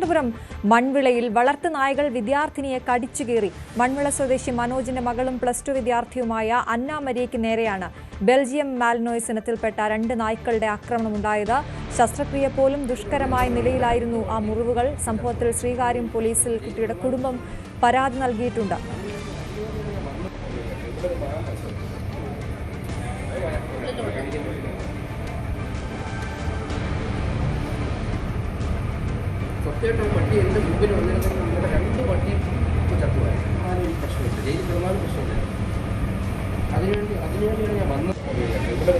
തിരുവനന്തപുരം മൺവിളയിൽ വളർത്തു നായകൾ വിദ്യാർത്ഥിനിയെ കടിച്ചുകീറി. മൺവിള സ്വദേശി മനോജിന്റെ മകളും +2 വിദ്യാർത്ഥിയുമായ അന്ന മരിയയ്ക്ക് നേരെയാണ് ബെൽജിയം മാൽനോയ്സ് ഇനത്തിൽപ്പെട്ട 2 നായ്ക്കളുടെ ആക്രമണമുണ്ടായത്. ശസ്ത്രക്രിയ പോലും ദുഷ്കരമായ നിലയിലായിരുന്നു ആ മുറിവുകൾ. സംഭവത്തിൽ ശ്രീകാര്യം പോലീസിൽ കുട്ടിയുടെ കുടുംബം പരാതി നൽകിയിട്ടുണ്ട്. സത്യമായിട്ടും പട്ടി എൻ്റെ മുമ്പിൽ വന്നിരുന്നെങ്കിൽ നമ്മുടെ 2 പട്ടിയും ചത്തുപോയി. ആരും പ്രശ്നമില്ല, ജയിലിൽ കിടന്നാലും പ്രശ്നമില്ല. അതിനുവേണ്ടിയാണ് ഞാൻ വന്നത്. ഇവിടെ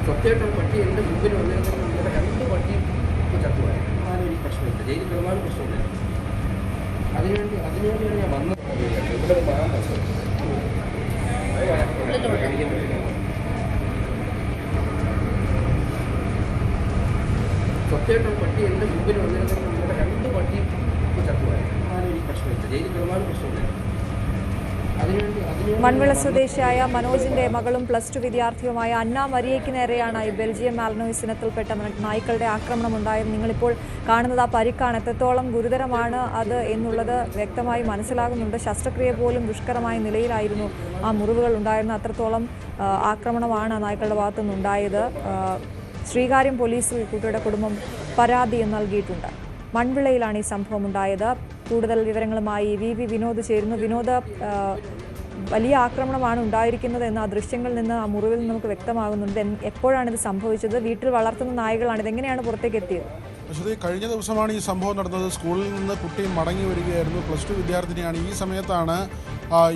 സത്യമായിട്ടും പട്ടി എൻ്റെ മുമ്പിൽ വന്നിരുന്നെങ്കിൽ നമ്മുടെ 2 പട്ടിയും ചത്തുപോയി. ആരും പ്രശ്നമില്ല, ജയിലിൽ കിടന്നാലും പ്രശ്നമില്ല. അതിനുവേണ്ടിയാണ് ഞാൻ വന്നത്. ഇവിടെ സത്യമായിട്ടും പട്ടി എൻ്റെ മുമ്പിൽ വന്നിരുന്നെങ്കിൽ നമ്മുടെ 2 പട്ടിയും ചത്തുപോയി. ആരും പ്രശ്നമില്ല, ജയിലിൽ കിടന്നാലും പ്രശ്നമില്ല. മൺവിള സ്വദേശിയായ മനോജിന്റെ മകളും +2 വിദ്യാർത്ഥിയുമായ അന്ന മരിയയ്ക്ക് നേരെയാണ് ഈ ബെൽജിയം മാൽനോയ്സ് ഇനത്തിൽപ്പെട്ട നായ്ക്കളുടെ ആക്രമണമുണ്ടായത്. നിങ്ങളിപ്പോൾ കാണുന്നത് ആ പരിക്കാണ്. എത്രത്തോളം ഗുരുതരമാണ് അത് എന്നുള്ളത് വ്യക്തമായി മനസ്സിലാകുന്നുണ്ട്. ശസ്ത്രക്രിയ പോലും ദുഷ്കരമായ നിലയിലായിരുന്നു ആ മുറിവുകൾ ഉണ്ടായിരുന്നത്. അത്രത്തോളം ആക്രമണമാണ് നായ്ക്കളുടെ ഭാഗത്തുനിന്നുണ്ടായത്. ശ്രീകാര്യം പോലീസിൽ കുട്ടിയുടെ കുടുംബം പരാതി നൽകിയിട്ടുണ്ട്. മൺവിളയിലാണ് ഈ സംഭവം ഉണ്ടായത്. കൂടുതൽ വിവരങ്ങളുമായി VV വിനോദ് ചേരുന്നു. വിനോദ്, വലിയ ആക്രമണമാണ് ഉണ്ടായിരിക്കുന്നത് എന്ന് ആ ദൃശ്യങ്ങളിൽ നിന്ന്, ആ മുറിവിൽ നിന്ന് നമുക്ക് വ്യക്തമാകുന്നുണ്ട്. എപ്പോഴാണ് ഇത് സംഭവിച്ചത്? വീട്ടിൽ വളർത്തുന്ന നായകളാണ്. ഇതെങ്ങനെയാണ് പുറത്തേക്ക് എത്തിയത്? കഴിഞ്ഞ ദിവസമാണ് ഈ സംഭവം നടന്നത്. സ്കൂളിൽ നിന്ന് കുട്ടി മടങ്ങി വരികയായിരുന്നു. +2 വിദ്യാർത്ഥിനിയാണ്. ഈ സമയത്താണ്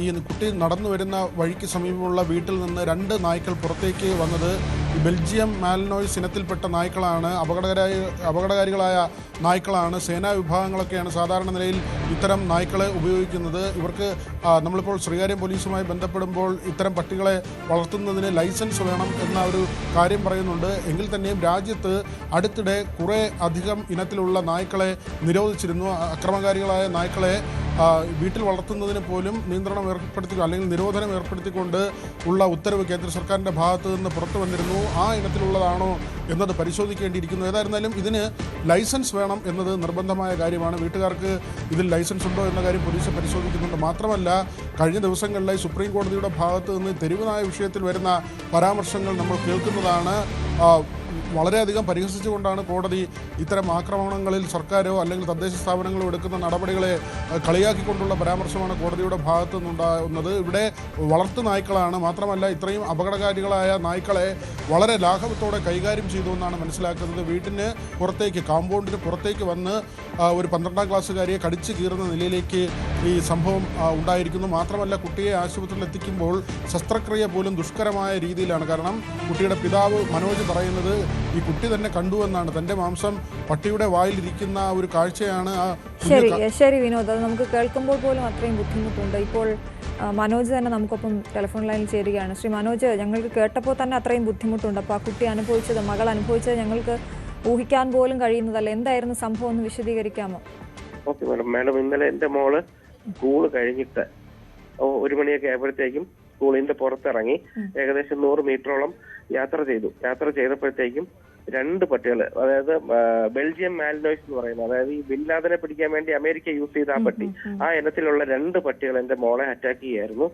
ഈ കുട്ടി നടന്നു വരുന്ന വഴിക്ക് സമീപമുള്ള വീട്ടിൽ നിന്ന് 2 നായ്ക്കൾ പുറത്തേക്ക് വന്നത്. ബെൽജിയം മാൽനോയ്സ് ഇനത്തിൽപ്പെട്ട നായ്ക്കളാണ്. അപകടകാരികളായ നായ്ക്കളാണ്. സേനാ വിഭാഗങ്ങളൊക്കെയാണ് സാധാരണ നിലയിൽ ഇത്തരം നായ്ക്കളെ ഉപയോഗിക്കുന്നത്. ഇവർക്ക് നമ്മളിപ്പോൾ ശ്രീകാര്യം പോലീസുമായി ബന്ധപ്പെടുമ്പോൾ ഇത്തരം പട്ടികളെ വളർത്തുന്നതിന് ലൈസൻസ് വേണം എന്ന ഒരു കാര്യം പറയുന്നുണ്ട്. എങ്കിൽ തന്നെയും രാജ്യത്ത് അടുത്തിടെ കുറേ അധികം ഇനത്തിലുള്ള നായ്ക്കളെ നിരോധിച്ചിരുന്നു. അക്രമകാരികളായ നായ്ക്കളെ വീട്ടിൽ വളർത്തുന്നതിന് പോലും നിയന്ത്രണം ഏർപ്പെടുത്തി അല്ലെങ്കിൽ നിരോധനം ഏർപ്പെടുത്തിക്കൊണ്ട് ഉള്ള ഉത്തരവ് കേന്ദ്ര സർക്കാരിൻ്റെ ഭാഗത്ത് നിന്ന് പുറത്തു വന്നിരുന്നു. ആ ഇനത്തിലുള്ളതാണോ എന്നത് പരിശോധിക്കേണ്ടിയിരിക്കുന്നു. ഏതായിരുന്നാലും ഇതിന് ലൈസൻസ് വേണം എന്നത് നിർബന്ധമായ കാര്യമാണ്. വീട്ടുകാർക്ക് ഇതിൽ ലൈസൻസ് ഉണ്ടോ എന്ന കാര്യം പോലീസ് പരിശോധിക്കുന്നുണ്ട്. മാത്രമല്ല, കഴിഞ്ഞ ദിവസങ്ങളിലായി സുപ്രീം കോടതിയുടെ ഭാഗത്ത് നിന്ന് തെരുവുനായ വിഷയത്തിൽ വരുന്ന പരാമർശങ്ങൾ നമ്മൾ കേൾക്കുന്നതാണ്. വളരെയധികം പരിഹസിച്ചുകൊണ്ടാണ് കോടതി ഇത്തരം ആക്രമണങ്ങളിൽ സർക്കാരോ അല്ലെങ്കിൽ തദ്ദേശ സ്ഥാപനങ്ങളോ എടുക്കുന്ന നടപടികളെ കളിയാക്കിക്കൊണ്ടുള്ള പരാമർശമാണ് കോടതിയുടെ ഭാഗത്തു നിന്നുണ്ടാകുന്നത്. ഇവിടെ വളർത്തു നായ്ക്കളാണ്. മാത്രമല്ല, ഇത്രയും അപകടകാരികളായ നായ്ക്കളെ വളരെ ലാഘവത്തോടെ കൈകാര്യം ചെയ്തു എന്നാണ് മനസ്സിലാക്കുന്നത്. വീട്ടിന് പുറത്തേക്ക്, കോമ്പൗണ്ടിന് പുറത്തേക്ക് വന്ന് ഒരു 12ാം ക്ലാസ്സുകാരിയെ കടിച്ചു കീറുന്ന നിലയിലേക്ക് ഈ സംഭവം ഉണ്ടായിരിക്കുന്നു. മാത്രമല്ല, കുട്ടിയെ ആശുപത്രിയിൽ എത്തിക്കുമ്പോൾ ശസ്ത്രക്രിയ പോലും ദുഷ്കരമായ രീതിയിലാണ്. കാരണം കുട്ടിയുടെ പിതാവ് മനോജ് പറയുന്നത് ഈ കുട്ടി തന്നെ കണ്ടു എന്നാണ്. തൻ്റെ മാംസം പട്ടിയുടെ വായിലിരിക്കുന്ന ഒരു കാഴ്ചയാണ്. ശരി വിനോദ്, അത് നമുക്ക് കേൾക്കുമ്പോൾ പോലും അത്രയും ബുദ്ധിമുട്ടുണ്ട്. ഇപ്പോൾ മനോജ് തന്നെ നമുക്കൊപ്പം ടെലിഫോൺ ലൈനിൽ ചേരുകയാണ്. ശ്രീ മനോജ്, ഞങ്ങൾക്ക് കേട്ടപ്പോൾ തന്നെ അത്രയും ബുദ്ധിമുട്ടുണ്ട്. അപ്പോൾ ആ കുട്ടി അനുഭവിച്ചത്, മകൾ അനുഭവിച്ചത് ഞങ്ങൾക്ക് ഊഹിക്കാൻ പോലും കഴിയുന്നതല്ല. എന്തായിരുന്നു സംഭവം എന്ന് വിശദീകരിക്കാമോ? ഓക്കെ മാഡം, ഇന്നലെ എൻ്റെ മോള് സ്കൂള് കഴിഞ്ഞിട്ട് 1 മണിയൊക്കെ ആയപ്പോഴത്തേക്കും സ്കൂളിന്റെ പുറത്തിറങ്ങി ഏകദേശം 100 മീറ്ററോളം യാത്ര ചെയ്തപ്പോഴത്തേക്കും 2 പട്ടികൾ, അതായത് ബെൽജിയം മാൽനോയ്സ് എന്ന് പറയുന്നത്, അതായത് ഈ ബിൻ ലാദനെ പിടിക്കാൻ വേണ്ടി അമേരിക്ക യൂസ് ചെയ്ത ആ പട്ടി, ആ ഇനത്തിലുള്ള 2 പട്ടികൾ എന്റെ മോളെ അറ്റാക്ക് ചെയ്യായിരുന്നു.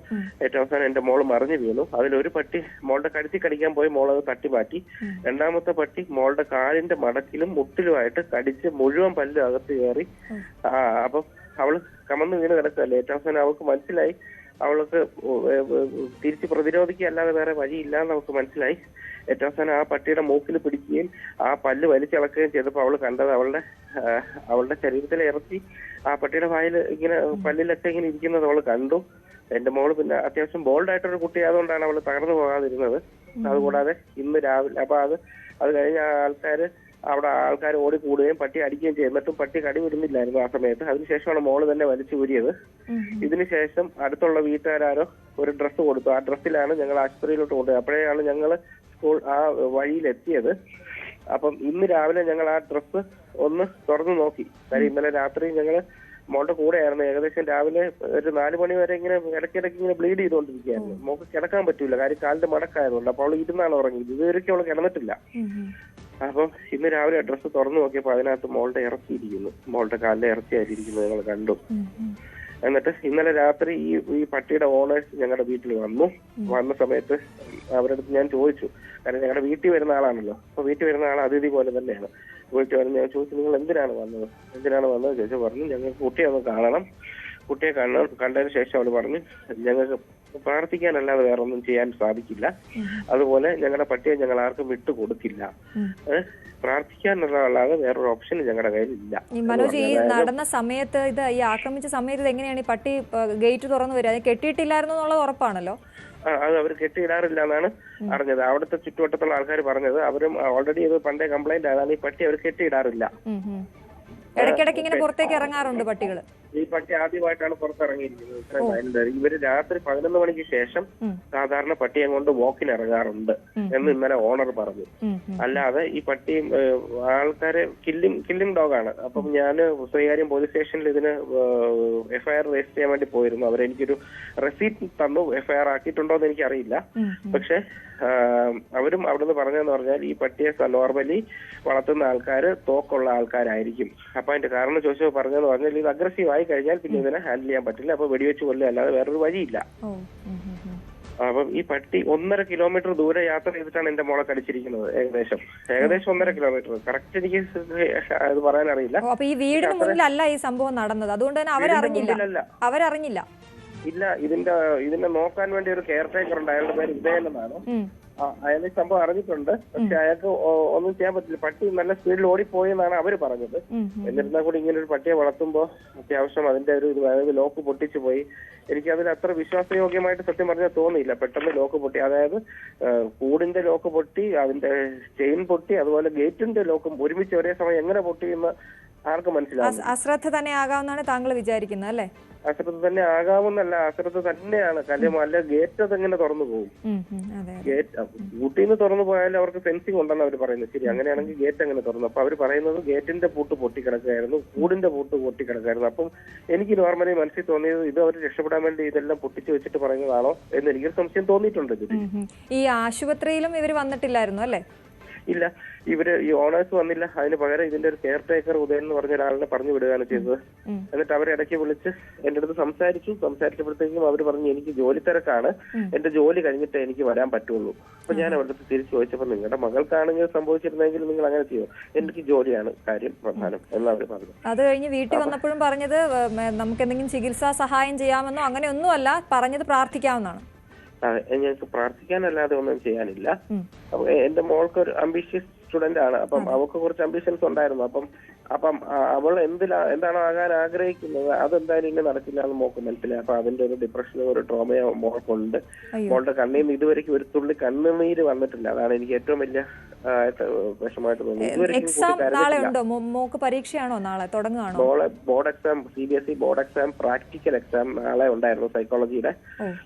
ഏറ്റവും അവസാനം എന്റെ മോള് മറിഞ്ഞു വീണു. അതിലൊരു പട്ടി മോളുടെ കഴുത്തി കടിക്കാൻ പോയി, മോളത് തട്ടി മാറ്റി. 2ാമത്തെ പട്ടി മോളുടെ കാലിന്റെ മടക്കിലും മുട്ടിലുമായിട്ട് കടിച്ച് മുഴുവൻ പല്ല് അകത്ത് കയറി. അപ്പൊ അവള് കമന്ന് വീണ് കിടക്കല്ലേ. ഏറ്റവും അവസാനം അവൾക്ക് മനസ്സിലായി അവൾക്ക് തിരിച്ച് പ്രതിരോധിക്കുകയല്ലാതെ വേറെ വഴിയില്ലാന്ന് അവൾക്ക് മനസ്സിലായി. ഏറ്റവും അവസാനം ആ പട്ടിയുടെ മൂക്കിൽ പിടിക്കുകയും ആ പല്ല് വലിച്ചിളക്കുകയും ചെയ്തപ്പോൾ അവൾ കണ്ടത് അവളുടെ ശരീരത്തിലെ ഇറച്ചി ആ പട്ടിയുടെ വായിൽ ഇങ്ങനെ പല്ലിലൊക്കെ ഇങ്ങനെ ഇരിക്കുന്നത് അവൾ കണ്ടു. എന്റെ മോള് പിന്നെ അത്യാവശ്യം ബോൾഡായിട്ടൊരു കുട്ടിയായതുകൊണ്ടാണ് അവൾ തകർന്നു പോകാതിരുന്നത്. അതുകൂടാതെ ഇന്ന് രാവിലെ അപ്പൊ അത് കഴിഞ്ഞ ആൾക്കാർ ഓടിക്കൂടുകയും പട്ടി അടിക്കുകയും ചെയ്യും. എന്നിട്ടും പട്ടി കടി വിടുന്നില്ലായിരുന്നു ആ സമയത്ത്. അതിനുശേഷമാണ് മോള് തന്നെ വലിച്ചു ഊരിയത്. ഇതിനുശേഷം അടുത്തുള്ള വീട്ടുകാരോ ഒരു ഡ്രസ്സ് കൊടുത്തു. ആ ഡ്രസ്സിലാണ് ഞങ്ങൾ ആശുപത്രിയിലോട്ട് കൊണ്ടുപോയത്. അപ്പോഴാണ് ഞങ്ങൾ സ്കൂൾ ആ വഴിയിലെത്തിയത്. അപ്പം ഇന്ന് രാവിലെ ഞങ്ങൾ ആ ഡ്രസ്സ് ഒന്ന് തുറന്നു നോക്കി. കാര്യം ഇന്നലെ രാത്രി ഞങ്ങൾ മോളുടെ കൂടെയായിരുന്നു. ഏകദേശം രാവിലെ ഒരു 4 മണി വരെ ഇങ്ങനെ ഇടയ്ക്കിടയ്ക്ക് ഇങ്ങനെ ബ്ലീഡ് ചെയ്തുകൊണ്ടിരിക്കുകയായിരുന്നു. മോൾക്ക് കിടക്കാൻ പറ്റൂല, കാര്യം കാലിന്റെ മടക്കായതുകൊണ്ട്. അപ്പൊ അവൾ ഇരുന്നാണ് ഉറങ്ങിയത്. ഇതുവരെയ്ക്കും അവൾ കിടന്നിട്ടില്ല. അപ്പം ഇന്ന് രാവിലെ ഡ്രസ്സ് തുറന്നു നോക്കിയപ്പോൾ അതിനകത്ത് മോളുടെ ഇറച്ചിയിരിക്കുന്നു, മോളുടെ കാലിന്റെ ഇറച്ചിയായിട്ടിരിക്കുന്നത് ഞങ്ങൾ കണ്ടു. എന്നിട്ട് ഇന്നലെ രാത്രി ഈ പട്ടിയുടെ ഓണേഴ്സ് ഞങ്ങളുടെ വീട്ടിൽ വന്ന സമയത്ത് അവരുടെ അടുത്ത് ഞാൻ ചോദിച്ചു, കാരണം ഞങ്ങളുടെ വീട്ടിൽ വരുന്ന ആളാണല്ലോ. അപ്പൊ വീട്ടിൽ വരുന്ന ആൾ അതിഥി പോലെ തന്നെയാണ്. വീട്ടിൽ വരുന്ന ഞാൻ ചോദിച്ചു, നിങ്ങൾ എന്തിനാണ് വന്നത് ചോദിച്ചു. പറഞ്ഞു, ഞങ്ങൾക്ക് കുട്ടിയെ ഒന്ന് കാണണം. കുട്ടിയെ കണ്ടതിന് ശേഷം അവൾ പറഞ്ഞു, ഞങ്ങൾക്ക് പ്രാർത്ഥിക്കാനല്ലാതെ വേറെ ഒന്നും ചെയ്യാൻ സാധിക്കില്ല. അതുപോലെ ഞങ്ങളുടെ പട്ടിയെ ഞങ്ങൾ ആർക്കും വിട്ടുകൊടുക്കില്ല. പ്രാർത്ഥിക്കാനുള്ളതല്ലാതെ വേറൊരു ഓപ്ഷൻ ഞങ്ങളുടെ കയ്യിലില്ല. മനോജ്, ഈ നടന്ന സമയത്ത് ഈ ആക്രമിച്ച സമയത്ത് എങ്ങനെയാണ് ഈ പട്ടി ഗേറ്റ് തുറന്നു വരിക? അത് കെട്ടിയിട്ടില്ലായിരുന്നു എന്നുള്ളത് ഉറപ്പാണല്ലോ. അത് അവർ കെട്ടിയിടാറില്ല എന്നാണ് അറിഞ്ഞത്. അവിടുത്തെ ചുറ്റുവട്ടത്തുള്ള ആൾക്കാർ പറഞ്ഞത് അവരും ഓൾറെഡി ഇത് പണ്ടേ കംപ്ലൈന്റ് ആണ്, ഈ പട്ടി അവർ കെട്ടിയിടാറില്ല. ഇടയ്ക്കിടയ്ക്ക് ഇങ്ങനെ പുറത്തേക്ക് ഇറങ്ങാറുണ്ട് പട്ടികൾ. ഈ പട്ടി ആദ്യമായിട്ടാണ് പുറത്തിറങ്ങിയിരിക്കുന്നത്. ഇത്രയും വയലന്റ്. ഇവര് രാത്രി 11 മണിക്ക് ശേഷം സാധാരണ പട്ടിയെ കൊണ്ട് വാക്കിന് ഇറങ്ങാറുണ്ട് എന്ന് ഇന്നലെ ഓണർ പറഞ്ഞു. അല്ലാതെ ഈ പട്ടി ആൾക്കാരെ കില്ലിംഗ് ഡോഗാണ്. അപ്പം ഞാൻ ശ്രീകാര്യം പോലീസ് സ്റ്റേഷനിൽ ഇതിന് FIR രജിസ്റ്റർ ചെയ്യാൻ വേണ്ടി പോയിരുന്നു. അവരെനിക്കൊരു റെസീറ്റ് തന്നു. FIR ആക്കിയിട്ടുണ്ടോ എന്ന് എനിക്കറിയില്ല. പക്ഷെ അവരും അവിടുന്ന് പറഞ്ഞതെന്ന് പറഞ്ഞാൽ ഈ പട്ടിയെ നോർമലി വളർത്തുന്ന ആൾക്കാർ തോക്കുള്ള ആൾക്കാരായിരിക്കും. അപ്പൊ അതിന്റെ കാരണം ചോദിച്ചപ്പോൾ പറഞ്ഞതെന്ന് പറഞ്ഞാൽ ഇത് അഗ്രസീവ് ആയി കഴിഞ്ഞാൽ പിന്നെ ഇതിനെ ഹാൻഡിൽ ചെയ്യാൻ പറ്റില്ല. അപ്പൊ വെടിവെച്ച് കൊല്ലുക അല്ലാതെ വേറൊരു വഴിയില്ല. അപ്പം ഈ പട്ടി 1.5 കിലോമീറ്റർ ദൂരെ യാത്ര ചെയ്തിട്ടാണ് എന്റെ മോളെ കടിച്ചിരിക്കുന്നത്. ഏകദേശം 1.5 കിലോമീറ്റർ. കറക്റ്റ് എനിക്ക് അത് പറയാനറിയില്ല. അപ്പൊ ഈ വീടിന് മുന്നിലല്ല ഈ സംഭവം നടന്നത്, അതുകൊണ്ട് തന്നെ അവരറിഞ്ഞില്ല. ഇല്ല, ഇതിനെ നോക്കാൻ വേണ്ടി ഒരു കെയർ ടേക്കർ ഉണ്ട്. അയാളുടെ പേര് വിജയൻ എന്നാണ്. അയാൾ ഈ സംഭവം അറിഞ്ഞിട്ടുണ്ട്. പക്ഷെ അയാൾക്ക് ഒന്നും ചെയ്യാൻ പറ്റില്ല. പട്ടി നല്ല സ്പീഡിൽ ഓടിപ്പോയി എന്നാണ് അവര് പറഞ്ഞത്. എന്നിരുന്നാൽ കൂടി ഇങ്ങനെ ഒരു പട്ടിയെ വളർത്തുമ്പോൾ അത്യാവശ്യം അതിന്റെ അതായത് ലോക്ക് പൊട്ടിച്ചു പോയി. എനിക്ക് അതിന് അത്ര വിശ്വാസയോഗ്യമായിട്ട് സത്യം പറഞ്ഞാൽ തോന്നിയില്ല. പെട്ടെന്ന് ലോക്ക് പൊട്ടി, അതായത് കൂടിന്റെ ലോക്ക് പൊട്ടി, അതിന്റെ ചെയിൻ പൊട്ടി, അതുപോലെ ഗേറ്റിന്റെ ലോക്കും ഒരുമിച്ച് ഒരേ സമയം എങ്ങനെ പൊട്ടി എന്ന് ആർക്കും മനസ്സിലാവും. അശ്രദ്ധ തന്നെ ആകാമെന്നാണ് താങ്കൾ വിചാരിക്കുന്നത് അല്ലേ? അശ്രദ്ധ തന്നെ ആകാമെന്നല്ല, അശ്രദ്ധ തന്നെയാണ്. കാര്യം അല്ല, ഗേറ്റ് അതെങ്ങനെ തുറന്നു പോകും? ഗേറ്റ് ഊട്ടിന്ന് തുറന്നു പോയാലും അവർക്ക് ഫെൻസിങ് ഉണ്ടെന്ന് അവർ പറയുന്നത്. ശരി, അങ്ങനെയാണെങ്കിൽ ഗേറ്റ് അങ്ങനെ തുറന്നു. അപ്പൊ അവർ പറയുന്നത് ഗേറ്റിന്റെ പൂട്ട് പൊട്ടിക്കിടക്കായിരുന്നു, കൂടിന്റെ പൂട്ട് പൊട്ടിക്കിടക്കായിരുന്നു. അപ്പം എനിക്ക് നോർമലി മനസ്സിൽ തോന്നിയത് ഇത് അവർ രക്ഷപ്പെടാൻ വേണ്ടി ഇതെല്ലാം പൊട്ടിച്ചു വെച്ചിട്ട് പറയുന്നതാണോ എന്ന് എനിക്കൊരു സംശയം തോന്നിയിട്ടുണ്ട്. ഈ ആശുപത്രിയിലും ഇവർ വന്നിട്ടില്ലായിരുന്നു അല്ലേ? ഇല്ല, ഈ ഓണേഴ്സ് വന്നില്ല. അതിന് പകരം ഇതിന്റെ ഒരു കെയർ ടേക്കർ ഉദയൻ എന്ന് പറഞ്ഞ ഒരാളിനെ പറഞ്ഞു വിടുകയാണ് ചെയ്തത്. എന്നിട്ട് അവരെ ഇടയ്ക്ക് വിളിച്ച് എന്റെ അടുത്ത് സംസാരിച്ചപ്പോഴത്തേക്കും അവർ പറഞ്ഞു, എനിക്ക് ജോലി തിരക്കാണ്, എന്റെ ജോലി കഴിഞ്ഞിട്ടേ എനിക്ക് വരാൻ പറ്റുള്ളൂ. അപ്പൊ ഞാൻ അവരുടെ അടുത്ത് തിരിച്ചു ചോദിച്ചപ്പോൾ, നിങ്ങളുടെ മകൾക്കാണെങ്കിൽ സംഭവിച്ചിരുന്നെങ്കിൽ നിങ്ങൾ അങ്ങനെ ചെയ്യും, എനിക്ക് ജോലിയാണ് കാര്യം പ്രധാനം എന്ന് അവർ പറഞ്ഞു. അത് കഴിഞ്ഞ് വീട്ടിൽ വന്നപ്പോഴും പറഞ്ഞത് നമുക്ക് എന്തെങ്കിലും ചികിത്സാ സഹായം ചെയ്യാമെന്നോ അങ്ങനെ ഒന്നുമല്ല പറഞ്ഞത്, പ്രാർത്ഥിക്കാമെന്നാണ്. ഞങ്ങൾക്ക് പ്രാർത്ഥിക്കാനല്ലാതെ ഒന്നും ചെയ്യാനില്ല. അപ്പൊ എന്റെ മോൾക്ക് ഒരു അംബീഷ്യസ് സ്റ്റുഡന്റ് ആണ്. അപ്പം അവൾക്ക് കുറച്ച് അംബിഷൻസ് ഉണ്ടായിരുന്നു. അപ്പം അവൾ എന്താണോ ആകാൻ ആഗ്രഹിക്കുന്നത് അതെന്തായാലും ഇങ്ങനെ നടക്കില്ല എന്ന് മോൾക്ക് മനസ്സിലായി. അപ്പൊ അതിന്റെ ഒരു ഡിപ്രഷനും ഒരു ട്രോമയോ മോൾക്കുണ്ട്. മോളുടെ കണ്ണിൽ നിന്ന് ഇതുവരെയ്ക്കും ഒരു തുള്ളി കണ്ണുനീര് വന്നിട്ടില്ല. അതാണ് എനിക്ക് ഏറ്റവും വലിയ വിഷമമായിട്ട് തോന്നുന്നത്. പരീക്ഷയാണോ നാളെ തുടങ്ങുകയാണോ? മോളെ board exam, CBSE board exam, practical exam നാളെ ഉണ്ടായിരുന്നു സൈക്കോളജിയുടെ.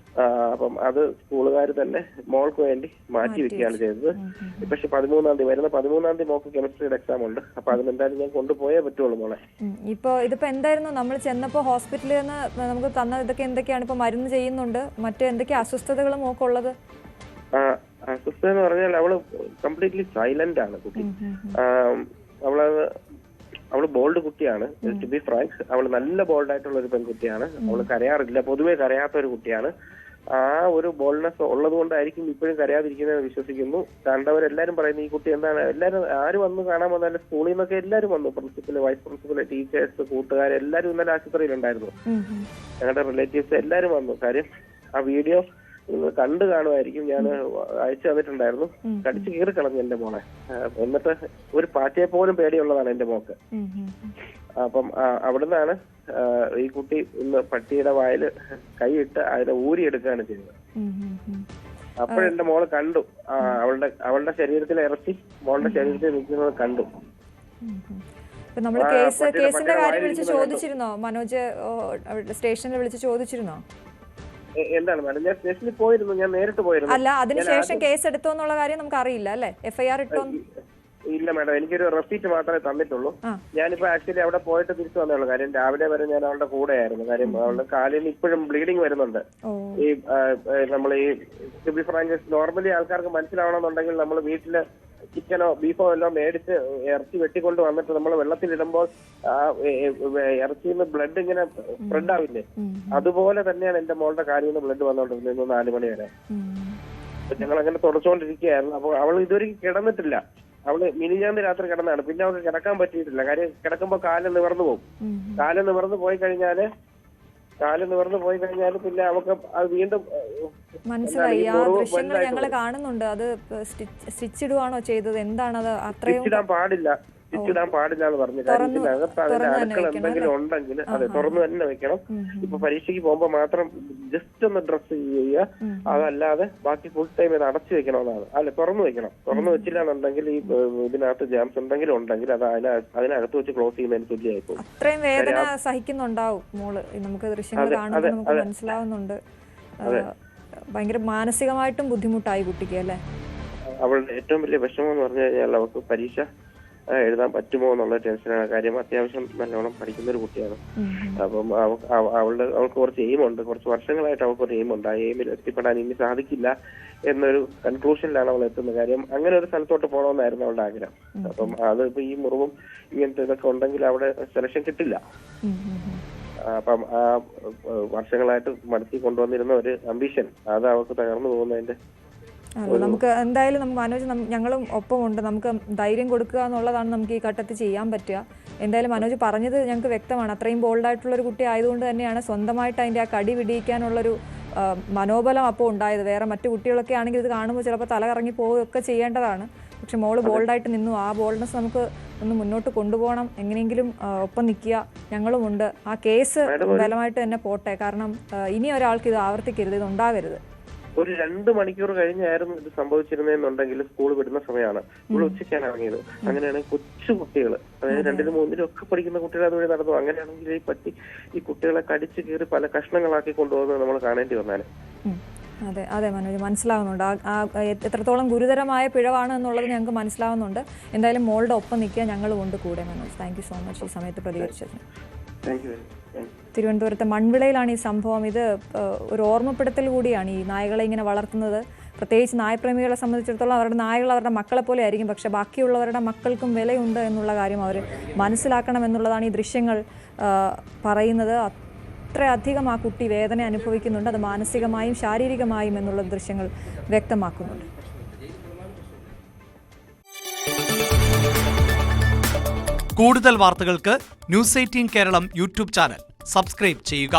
അപ്പം അത് സ്കൂളുകാർ തന്നെ മോൾക്ക് വേണ്ടി മാറ്റി വെക്കുകയാണ് ചെയ്തത്. പക്ഷെ 13-ാം തീയതി വരുന്ന 13-ാം തീയതി മോൾക്ക് കെമിസ്ട്രിയുടെ എക്സാം ഉണ്ട്. അപ്പൊ അതിനെന്തായാലും ഞാൻ കൊണ്ടുപോയേ പറ്റുള്ളൂ മോളെ. ഇതിപ്പോ എന്തായിരുന്നു നമ്മൾ ചെന്നപ്പോ ഹോസ്പിറ്റലിൽ നിന്ന് നമുക്ക് തന്ന ഇതൊക്കെ എന്തൊക്കെയാണ്? ഇപ്പൊ മരുന്ന് ചെയ്യുന്നുണ്ട്, മറ്റു എന്തൊക്കെ അസ്വസ്ഥതകളും മോക്കുള്ളത്? അസ്വസ്ഥത എന്ന് പറഞ്ഞാൽ അവള് കംപ്ലീറ്റ്ലി സൈലന്റ് ആണ് കുട്ടി. അവള് ബോൾഡ് കുട്ടിയാണ്. ടു ബി ഫ്രാങ്ക്, അവള് നല്ല ബോൾഡ് ആയിട്ടുള്ള ഒരു പെൺകുട്ടിയാണ്. അവള് കരയാറില്ല, പൊതുവെ കരയാത്ത ഒരു കുട്ടിയാണ്. ആ ഒരു ബോൾഡ്നെസ് ഉള്ളത് കൊണ്ടായിരിക്കും ഇപ്പോഴും കരയാതിരിക്കുന്നത് വിശ്വസിക്കുന്നു. കണ്ടവരെല്ലാരും പറയുന്നു ഈ കുട്ടി എന്താണ്, എല്ലാരും ആര് വന്ന് കാണാൻ വന്നാലും സ്കൂളിൽ നിന്നൊക്കെ എല്ലാരും വന്നു. പ്രിൻസിപ്പല്, വൈസ് പ്രിൻസിപ്പല്, ടീച്ചേഴ്സ്, കൂട്ടുകാർ എല്ലാരും ഇന്നലെ ആശുപത്രിയിലുണ്ടായിരുന്നു. ഞങ്ങളുടെ റിലേറ്റീവ്സ് എല്ലാരും വന്നു. കാര്യം ആ വീഡിയോ കണ്ടു കാണുമായിരിക്കും, ഞാൻ അയച്ചു തന്നിട്ടുണ്ടായിരുന്നു. കടിച്ചു കീറി കളഞ്ഞു എന്റെ മോളെ. എന്നിട്ട് ഒരു പാറ്റയെ പോലും പേടിയുള്ളതാണ് എന്റെ മോക്ക്. അപ്പം അവിടുന്നാണ് ഈ കുട്ടി ഇന്ന് പട്ടിയുടെ വായിൽ കൈയിട്ട് അതിനെ ഊരിയെടുക്കുകയാണ് ചെയ്തത്. അപ്പോഴെന്റെ മോള് കണ്ടു അവളുടെ ശരീരത്തിലെ ഇറച്ചി മോളുടെ ശരീരത്തിൽ നിൽക്കുന്നത് കണ്ടു. കേസിന്റെ കാര്യം വിളിച്ച് ചോദിച്ചിരുന്നോ മനോജ്? സ്റ്റേഷനിൽ വിളിച്ച് ചോദിച്ചിരുന്നോ? എന്താണ് മാഡം, ഞാൻ സ്റ്റേഷനിൽ പോയിരുന്നു, ഞാൻ നേരിട്ട് പോയിരുന്നു. അല്ല, അതിനുശേഷം കേസ് എടുത്തോ എന്നുള്ള കാര്യം നമുക്ക് അറിയില്ല അല്ലേ? FIR ഇട്ടോ? ഇല്ല മാഡം, എനിക്കൊരു റെസീറ്റ് മാത്രമേ തന്നിട്ടുള്ളൂ. ഞാനിപ്പോ ആക്ച്വലി അവിടെ പോയിട്ട് തിരിച്ചു വന്നേ ഉള്ളൂ. കാര്യം രാവിലെ വരെ ഞാൻ അവളുടെ കൂടെ ആയിരുന്നു. കാര്യം അവളുടെ കാലിൽ ഇപ്പോഴും ബ്ലീഡിങ് വരുന്നുണ്ട്. ഈ നമ്മൾ ഈ ടു ബി ഫ്രാങ്ക്, നോർമലി ആൾക്കാർക്ക് മനസ്സിലാവണമെന്നുണ്ടെങ്കിൽ നമ്മൾ വീട്ടില് ചിക്കനോ ബീഫോ എല്ലാം മേടിച്ച് ഇറച്ചി വെട്ടിക്കൊണ്ട് വന്നിട്ട് നമ്മൾ വെള്ളത്തിലിടുമ്പോൾ ഇറച്ചിയിൽ നിന്ന് ബ്ലഡ് ഇങ്ങനെ സ്പ്രെഡ് ആവില്ലേ, അതുപോലെ തന്നെയാണ് എന്റെ മോളുടെ കാലിൽ നിന്ന് ബ്ലഡ് വന്നോണ്ടിരുന്നത് 4 മണി വരെ. അപ്പൊ ഞങ്ങൾ അങ്ങനെ തുടച്ചുകൊണ്ടിരിക്കുകയായിരുന്നു. അപ്പോൾ അവൾ ഇതുവരെ കിടന്നിട്ടില്ല. അവള് മിനിഞ്ഞാന്ന് രാത്രി കിടന്നാണ്. പിന്നെ അവൾക്ക് കിടക്കാൻ പറ്റിയിട്ടില്ല. കാര്യം കിടക്കുമ്പോ കാല് നിവർന്നു പോകും. കാല് നിവർന്നു പോയി കഴിഞ്ഞാല് പിന്നെ അവൾക്ക് അത് വീണ്ടും മനസ്സിലായി. ആ ദൃശ്യങ്ങൾ ഞങ്ങൾ കാണുന്നുണ്ട്. അത് സ്റ്റിച്ച് ഇടുവാണോ ചെയ്തത്? എന്താണത്? അത്രയും ഇടാൻ പാടില്ല എന്ന് പറഞ്ഞു. കാര്യം ഇതിനകത്ത് അതിന്റെ അണുക്കൾ എന്തെങ്കിലും ഉണ്ടെങ്കിൽ അതെ തുറന്നു തന്നെ വെക്കണം. ഇപ്പൊ പരീക്ഷയ്ക്ക് പോകുമ്പോ മാത്രം ജസ്റ്റ് ഒന്ന് ഡ്രസ് ചെയ്യുക, അതല്ലാതെ ബാക്കി ഫുൾ ടൈം ഇത് അടച്ചു വെക്കണമെന്നാണ്. അല്ല, തുറന്നു വെക്കണം. തുറന്നു വെച്ചില്ല എന്നുണ്ടെങ്കിൽ ഈ ഇതിനകത്ത് ജാംസ് ഉണ്ടെങ്കിൽ അത് അതിനകത്ത് വെച്ച് ക്ലോസ് ചെയ്യുന്നതിന് തുല്യമായി പോകും. അത്രയും വേദന സഹിക്കുന്നുണ്ടാവും മോള്. നമുക്ക് ദൃശ്യങ്ങൾ കാണുമ്പോൾ നമുക്ക് മനസ്സിലാവുന്നുണ്ട്. ഭയങ്കര മാനസികമായിട്ടും ബുദ്ധിമുട്ടായി കുട്ടിക്ക് അല്ലേ? അവളുടെ ഏറ്റവും വലിയ വിഷമം എന്ന് പറഞ്ഞു കഴിഞ്ഞാൽ അവൾക്ക് പരീക്ഷ എഴുതാൻ പറ്റുമോ എന്നുള്ള ടെൻഷനാണ്. കാര്യം അത്യാവശ്യം നല്ലോണം പഠിക്കുന്ന ഒരു കുട്ടിയാണ്. അപ്പം അവൾക്ക് കുറച്ച് എയിമുണ്ട്. കുറച്ച് വർഷങ്ങളായിട്ട് അവൾക്ക് ഒരു എയിമുണ്ട്. ആ എയിമിൽ എത്തിപ്പെടാൻ ഇനി സാധിക്കില്ല എന്നൊരു കൺക്ലൂഷനിലാണ് അവൾ എത്തുന്നത്. കാര്യം അങ്ങനെ ഒരു സ്ഥലത്തോട്ട് പോകണമെന്നായിരുന്നു അവളുടെ ആഗ്രഹം. അപ്പം അത് ഇപ്പൊ ഈ മുറിവും ഇങ്ങനത്തെ ഇതൊക്കെ ഉണ്ടെങ്കിൽ അവിടെ സെലക്ഷൻ കിട്ടില്ല. അപ്പം ആ വർഷങ്ങളായിട്ട് മനസ്സിൽ കൊണ്ടുവന്നിരുന്ന ഒരു അംബിഷൻ അത് അവൾക്ക് തകർന്നു പോകുന്നതിന്റെ നമുക്ക് എന്തായാലും മനോജ് ഞങ്ങളും ഒപ്പമുണ്ട്. നമുക്ക് ധൈര്യം കൊടുക്കുക എന്നുള്ളതാണ് നമുക്ക് ഈ ഘട്ടത്തിൽ ചെയ്യാൻ പറ്റുക. എന്തായാലും മനോജ് പറഞ്ഞത് ഞങ്ങൾക്ക് വ്യക്തമാണ്. അത്രയും ബോൾഡായിട്ടുള്ളൊരു കുട്ടി ആയതുകൊണ്ട് തന്നെയാണ് സ്വന്തമായിട്ട് അതിൻ്റെ ആ കടി പിടിയിക്കാനുള്ളൊരു മനോബലം അപ്പോൾ ഉണ്ടായത്. വേറെ മറ്റു കുട്ടികളൊക്കെ ആണെങ്കിൽ ഇത് കാണുമ്പോൾ ചിലപ്പോൾ തല കറങ്ങി പോവുകയൊക്കെ ചെയ്യേണ്ടതാണ്. പക്ഷെ മോള് ബോൾഡായിട്ട് നിന്നു. ആ ബോൾഡ്നെസ് നമുക്ക് ഒന്ന് മുന്നോട്ട് കൊണ്ടുപോകണം. എങ്ങനെയെങ്കിലും ഒപ്പം നിൽക്കുക. ഞങ്ങളുമുണ്ട്. ആ കേസ് ബലമായിട്ട് തന്നെ പോട്ടെ. കാരണം ഇനി ഒരാൾക്ക് ഇത് ആവർത്തിക്കരുത്, ഇത് ഉണ്ടാകരുത്. ഒരു 2 മണിക്കൂർ കഴിഞ്ഞായിരുന്നു ഇത് സംഭവിച്ചിരുന്നെന്നുണ്ടെങ്കിൽ സ്കൂൾ വിടുന്ന സമയമാണ്. സ്കൂൾ ഉച്ചയ്ക്കാണ് ഇറങ്ങിയത്. അങ്ങനെയാണെങ്കിൽ കൊച്ചു കുട്ടികൾ, അതായത് 2ലും 3ലും ഒക്കെ പഠിക്കുന്ന കുട്ടികൾ അതുവഴി നടന്നു. അങ്ങനെയാണെങ്കിൽ ഈ പട്ടി ഈ കുട്ടികളെ കടിച്ചു കീറി പല കഷ്ണങ്ങളാക്കി കൊണ്ടുപോകുന്നത് നമ്മൾ കാണേണ്ടി വന്നാല്. അതെ അതെ മനോജ്, മനസ്സിലാവുന്നുണ്ട്. ആ എത്രത്തോളം ഗുരുതരമായ പിഴവാണ് എന്നുള്ളത് ഞങ്ങൾക്ക് മനസ്സിലാവുന്നുണ്ട്. എന്തായാലും മോളുടെ ഒപ്പം നിൽക്കുക, ഞങ്ങളും ഉണ്ട് കൂടെ. Manoj, thank you so much ഈ സമയത്ത് പ്രതികരിച്ചതിന്. തിരുവനന്തപുരത്തെ മൺവിളയിലാണ് ഈ സംഭവം. ഇത് ഒരു ഓർമ്മപ്പെടുത്തൽ കൂടിയാണ്. ഈ നായകളെ ഇങ്ങനെ വളർത്തുന്നത്, പ്രത്യേകിച്ച് നായപ്രേമികളെ സംബന്ധിച്ചിടത്തോളം അവരുടെ നായകൾ അവരുടെ മക്കളെ പോലെ ആയിരിക്കും. പക്ഷേ ബാക്കിയുള്ളവരുടെ മക്കൾക്കും വിലയുണ്ട് എന്നുള്ള കാര്യം അവർ മനസ്സിലാക്കണം എന്നുള്ളതാണ് ഈ ദൃശ്യങ്ങൾ പറയുന്നത്. അത്രയധികം ആ കുട്ടി വേദന അനുഭവിക്കുന്നുണ്ട്. അത് മാനസികമായും ശാരീരികമായും എന്നുള്ള ദൃശ്യങ്ങൾ വ്യക്തമാക്കുന്നുണ്ട്. കൂടുതൽ വാർത്തകൾക്ക് news 18 Keralam YouTube channel subscribe ചെയ്യുക.